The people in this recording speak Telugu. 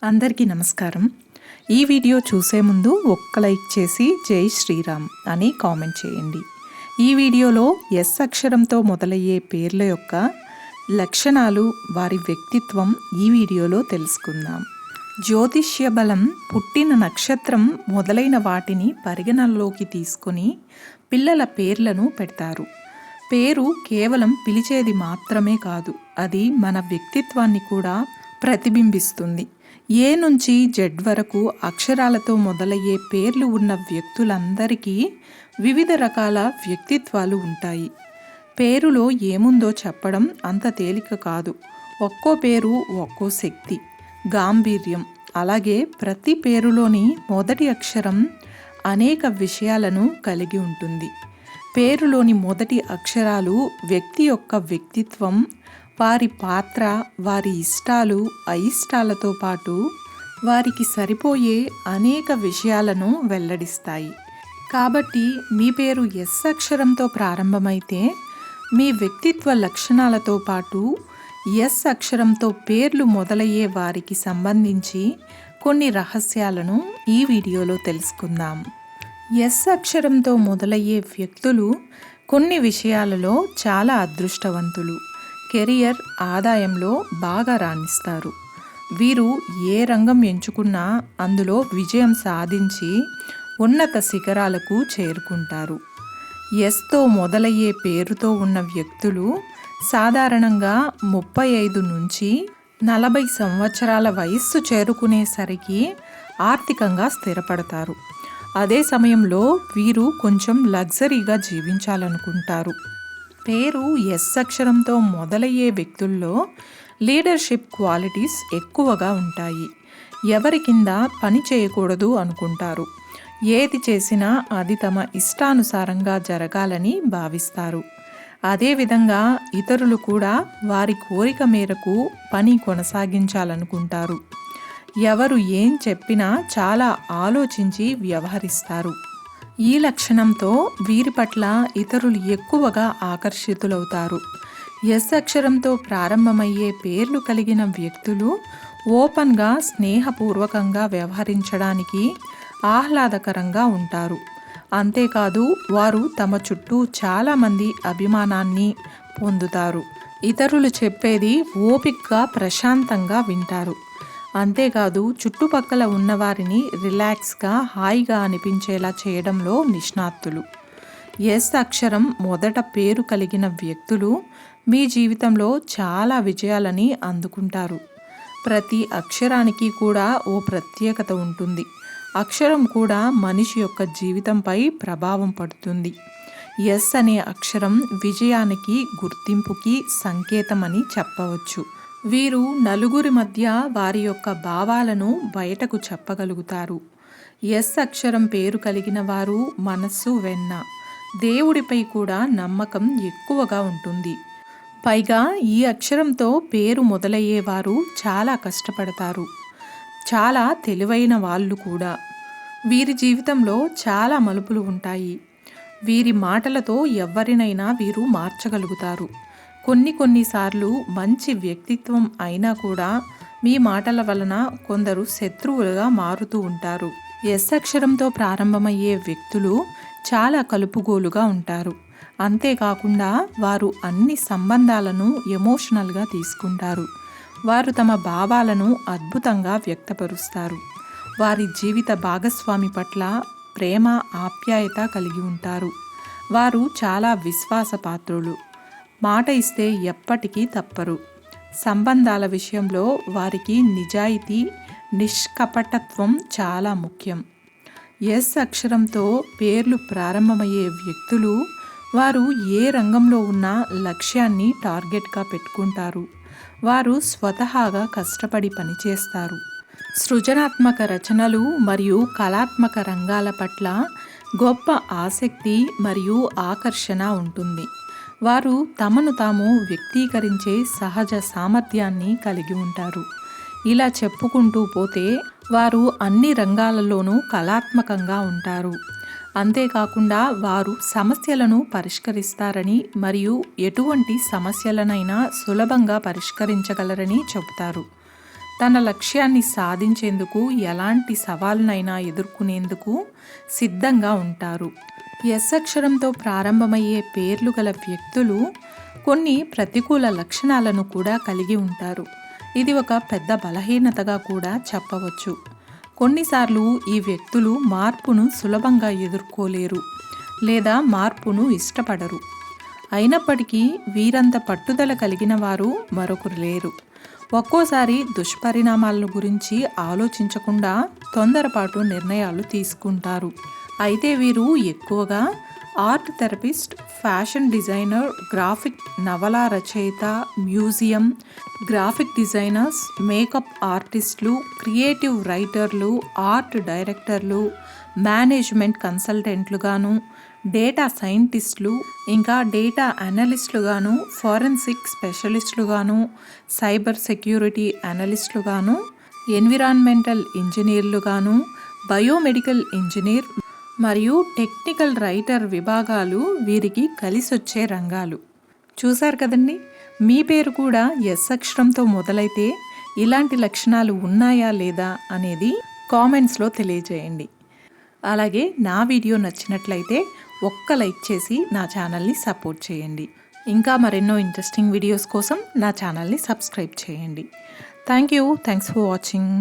అందరికీ నమస్కారం. ఈ వీడియో చూసే ముందు ఒక్క లైక్ చేసి జై శ్రీరామ్ అని కామెంట్ చేయండి. ఈ వీడియోలో ఎస్ అక్షరంతో మొదలయ్యే పేర్ల యొక్క లక్షణాలు, వారి వ్యక్తిత్వం ఈ వీడియోలో తెలుసుకుందాం. జ్యోతిష్య బలం పుట్టిన నక్షత్రం మొదలైన వాటిని పరిగణనలోకి తీసుకొని పిల్లల పేర్లను పెడతారు. పేరు కేవలం పిలిచేది మాత్రమే కాదు, అది మన వ్యక్తిత్వాన్ని కూడా ప్రతిబింబిస్తుంది. ఏ నుంచి జెడ్ వరకు అక్షరాలతో మొదలయ్యే పేర్లు ఉన్న వ్యక్తులందరికీ వివిధ రకాల వ్యక్తిత్వాలు ఉంటాయి. పేరులో ఏముందో చెప్పడం అంత తేలిక కాదు. ఒక్కో పేరు ఒక్కో శక్తి, గాంభీర్యం. అలాగే ప్రతి పేరులోని మొదటి అక్షరం అనేక విషయాలను కలిగి ఉంటుంది. పేరులోని మొదటి అక్షరాలు వ్యక్తి యొక్క వ్యక్తిత్వం, వారి పాత్ర, వారి ఇష్టాలు, అయిష్టాలతో పాటు వారికి సరిపోయే అనేక విషయాలను వెల్లడిస్తాయి. కాబట్టి మీ పేరు ఎస్ అక్షరంతో ప్రారంభమైతే మీ వ్యక్తిత్వ లక్షణాలతో పాటు ఎస్ అక్షరంతో పేర్లు మొదలయ్యే వారికి సంబంధించి కొన్ని రహస్యాలను ఈ వీడియోలో తెలుసుకుందాం. ఎస్ అక్షరంతో మొదలయ్యే వ్యక్తులు కొన్ని విషయాలలో చాలా అదృష్టవంతులు. కెరియర్, ఆదాయంలో బాగా రాణిస్తారు. వీరు ఏ రంగం ఎంచుకున్నా అందులో విజయం సాధించి ఉన్నత శిఖరాలకు చేరుకుంటారు. ఎస్తో మొదలయ్యే పేరుతో ఉన్న వ్యక్తులు సాధారణంగా 35 నుంచి 40 సంవత్సరాల వయస్సు చేరుకునేసరికి ఆర్థికంగా స్థిరపడతారు. అదే సమయంలో వీరు కొంచెం లగ్జరీగా జీవించాలనుకుంటారు. పేరు ఎస్ అక్షరంతో మొదలయ్యే వ్యక్తుల్లో లీడర్షిప్ క్వాలిటీస్ ఎక్కువగా ఉంటాయి. ఎవరి కింద పని చేయకూడదు అనుకుంటారు. ఏది చేసినా అది తమ ఇష్టానుసారంగా జరగాలని భావిస్తారు. అదేవిధంగా ఇతరులు కూడా వారి కోరిక మేరకు పని కొనసాగించాలనుకుంటారు. ఎవరు ఏం చెప్పినా చాలా ఆలోచించి వ్యవహరిస్తారు. ఈ లక్షణంతో వీరి పట్ల ఇతరులు ఎక్కువగా ఆకర్షితులవుతారు. ఎస్ అక్షరంతో ప్రారంభమయ్యే పేర్లు కలిగిన వ్యక్తులు ఓపెన్గా, స్నేహపూర్వకంగా వ్యవహరించడానికి ఆహ్లాదకరంగా ఉంటారు. అంతేకాదు, వారు తమ చుట్టూ చాలామంది అభిమానాన్ని పొందుతారు. ఇతరులు చెప్పేది ఓపికగా, ప్రశాంతంగా వింటారు. అంతేకాదు, చుట్టుపక్కల ఉన్నవారిని రిలాక్స్గా, హాయిగా అనిపించేలా చేయడంలో నిష్ణాతులు. ఎస్ అక్షరం మొదట పేరు కలిగిన వ్యక్తులు మీ జీవితంలో చాలా విజయాలని అందుకుంటారు. ప్రతి అక్షరానికి కూడా ఓ ప్రత్యేకత ఉంటుంది. అక్షరం కూడా మనిషి యొక్క జీవితంపై ప్రభావం పడుతుంది. ఎస్ అనే అక్షరం విజయానికి, గుర్తింపుకి సంకేతమని చెప్పవచ్చు. వీరు నలుగురి మధ్య వారి యొక్క భావాలను బయటకు చెప్పగలుగుతారు. ఎస్ అక్షరం పేరు కలిగిన వారు మనస్సు వెన్న, దేవుడిపై కూడా నమ్మకం ఎక్కువగా ఉంటుంది. పైగా ఈ అక్షరంతో పేరు మొదలయ్యేవారు చాలా కష్టపడతారు. చాలా తెలివైన వాళ్ళు కూడా. వీరి జీవితంలో చాలా మలుపులు ఉంటాయి. వీరి మాటలతో ఎవరినైనా వీరు మార్చగలుగుతారు. కొన్నిసార్లు మంచి వ్యక్తిత్వం అయినా కూడా మీ మాటల వలన కొందరు శత్రువులుగా మారుతూ ఉంటారు. ఎస్ అక్షరంతో ప్రారంభమయ్యే వ్యక్తులు చాలా కలుపుగోలుగా ఉంటారు. అంతేకాకుండా వారు అన్ని సంబంధాలను ఎమోషనల్గా తీసుకుంటారు. వారు తమ భావాలను అద్భుతంగా వ్యక్తపరుస్తారు. వారి జీవిత భాగస్వామి పట్ల ప్రేమ, ఆప్యాయత కలిగి ఉంటారు. వారు చాలా విశ్వాసపాత్రులు. మాట ఇస్తే ఎప్పటికీ తప్పరు. సంబంధాల విషయంలో వారికి నిజాయితీ, నిష్కపటత్వం చాలా ముఖ్యం. ఎస్ అక్షరంతో పేర్లు ప్రారంభమయ్యే వ్యక్తులు వారు ఏ రంగంలో ఉన్న లక్ష్యాన్ని టార్గెట్గా పెట్టుకుంటారు. వారు స్వతహాగా కష్టపడి పనిచేస్తారు. సృజనాత్మక రచనలు మరియు కళాత్మక రంగాల పట్ల గొప్ప ఆసక్తి మరియు ఆకర్షణ ఉంటుంది. వారు తమను తాము వ్యక్తీకరించే సహజ సామర్థ్యాన్ని కలిగి ఉంటారు. ఇలా చెప్పుకుంటూ పోతే వారు అన్ని రంగాలలోనూ కళాత్మకంగా ఉంటారు. అంతేకాకుండా వారు సమస్యలను పరిష్కరిస్తారని మరియు ఎటువంటి సమస్యలనైనా సులభంగా పరిష్కరించగలరని చెబుతారు. తన లక్ష్యాన్ని సాధించేందుకు ఎలాంటి సవాలునైనా ఎదుర్కొనేందుకు సిద్ధంగా ఉంటారు. ఎస్ అక్షరంతో ప్రారంభమయ్యే పేర్లు గల వ్యక్తులు కొన్ని ప్రతికూల లక్షణాలను కూడా కలిగి ఉంటారు. ఇది ఒక పెద్ద బలహీనతగా కూడా చెప్పవచ్చు. కొన్నిసార్లు ఈ వ్యక్తులు మార్పును సులభంగా ఎదుర్కోలేరు లేదా మార్పును ఇష్టపడరు. అయినప్పటికీ వీరంత పట్టుదల కలిగిన వారు మరొకరు లేరు. ఒక్కోసారి దుష్పరిణామాల గురించి ఆలోచించకుండా తొందరపాటు నిర్ణయాలు తీసుకుంటారు. అయితే వీరు ఎక్కువగా art therapist, fashion designer, graphic నవల రచయిత, మ్యూజియం గ్రాఫిక్ డిజైనర్స్, మేకప్ ఆర్టిస్టులు, క్రియేటివ్ రైటర్లు, ఆర్ట్ డైరెక్టర్లు, మేనేజ్మెంట్ కన్సల్టెంట్లుగాను, డేటా సైంటిస్టులు, ఇంకా డేటా అనలిస్టులుగాను, ఫోరెన్సిక్ స్పెషలిస్టులుగాను, సైబర్ సెక్యూరిటీ అనలిస్టులుగాను, ఎన్విరాన్మెంటల్ ఇంజనీర్లుగాను, బయోమెడికల్ ఇంజనీర్ మరియు టెక్నికల్ రైటర్ విభాగాలు వీరికి కలిసొచ్చే రంగాలు. చూశారు కదండి, మీ పేరు కూడా ఎస్ అక్షరంతో మొదలైతే ఇలాంటి లక్షణాలు ఉన్నాయా లేదా అనేది కామెంట్స్లో తెలియజేయండి. అలాగే నా వీడియో నచ్చినట్లయితే ఒక్క లైక్ చేసి నా ఛానల్ని సపోర్ట్ చేయండి. ఇంకా మరెన్నో ఇంట్రెస్టింగ్ వీడియోస్ కోసం నా ఛానల్ని సబ్స్క్రైబ్ చేయండి. Thanks for watching.